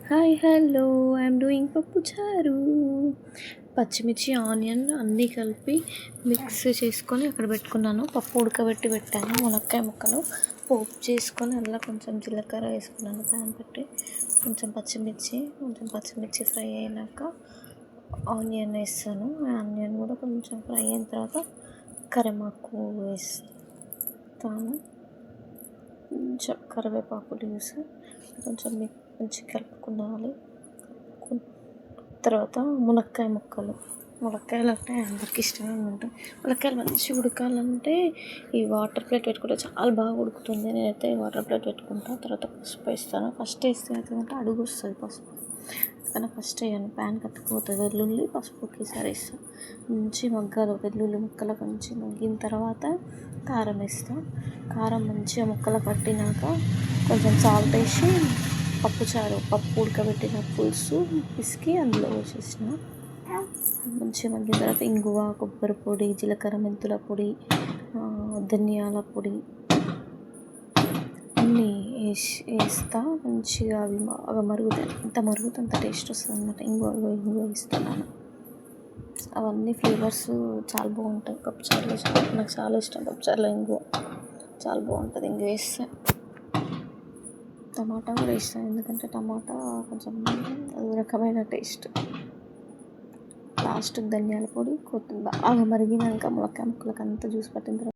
Hi hello I'm doing పప్పు చారు. పచ్చిమిర్చి ఆనియన్ అన్నీ కలిపి మిక్స్ చేసుకొని అక్కడ పెట్టుకున్నాను. పప్పు ఉడకబెట్టి పెట్టాను. మునక్కాయ ముక్కలు పోపు చేసుకొని అందులో కొంచెం జీలకర్ర వేసుకున్నాను. ప్యాన్ పెట్టి కొంచెం పచ్చిమిర్చి ఫ్రై అయినాక ఆనియన్ వేస్తాను. ఆనియన్ కూడా కొంచెం ఫ్రై అయిన తర్వాత కరివేపాకు వేస్తాను. కొంచెం కరివేపాకు వేసి కొంచెం మంచి కలుపుకోవాలి. తర్వాత మునక్కాయలు అంటే అందరికి ఇష్టమే ఉంటాయి. మునక్కాయలు మంచిగా ఉడకాలంటే ఈ వాటర్ ప్లేట్ పెట్టుకుంటే చాలా బాగా ఉడుకుతుంది. నేనైతే వాటర్ ప్లేట్ పెట్టుకుంటాను. తర్వాత పసుపు వేస్తాను. ఫస్ట్ వేస్తే అవుతుందంటే అడుగు వస్తుంది పసుపు, అందుకని ఫస్ట్ వేయను. ప్యాన్ కట్టుకుపోతుంది. వెల్లుల్లి పసుపు ఒకేసారి వేస్తాను. మంచి మగ్గాలి వెల్లుల్లి ముక్కలకు మంచి మగ్గిన తర్వాత కారం వేస్తాను. కారం మంచిగా ముక్కలు పట్టినాక కొంచెం సాల్ట్ వేసి పప్పు ఉడకబెట్టిన పులుసు పిసికి అందులో వేసేసిన. మంచిగా మగ్గిన తర్వాత ఇంగువ, కొబ్బరి పొడి, జీలకర్ర మెంతుల పొడి, ధనియాల పొడి అన్నీ వేస్తా. మంచిగా అవి బాగా మరుగుతాయి. ఎంత మరుగుతే అంత టేస్ట్ వస్తుంది అన్నమాట. ఇంగువ వేస్తున్నాను. అవన్నీ ఫ్లేవర్స్ చాలా బాగుంటాయి పప్పుచారులో. నాకు చాలా ఇష్టం పప్పుచారులో ఇంగువ, చాలా బాగుంటుంది ఇంగువ వేస్తే. టమాటా కూడా వేస్తాను, ఎందుకంటే టమాటా కొంచెం అది రకమైన టేస్ట్. లాస్ట్ ధనియాల పొడి, కొత్తిమీర బాగా మరిగినాక మునక్కాయ ముక్కలకు అంతా జ్యూస్ పట్టిన తర్వాత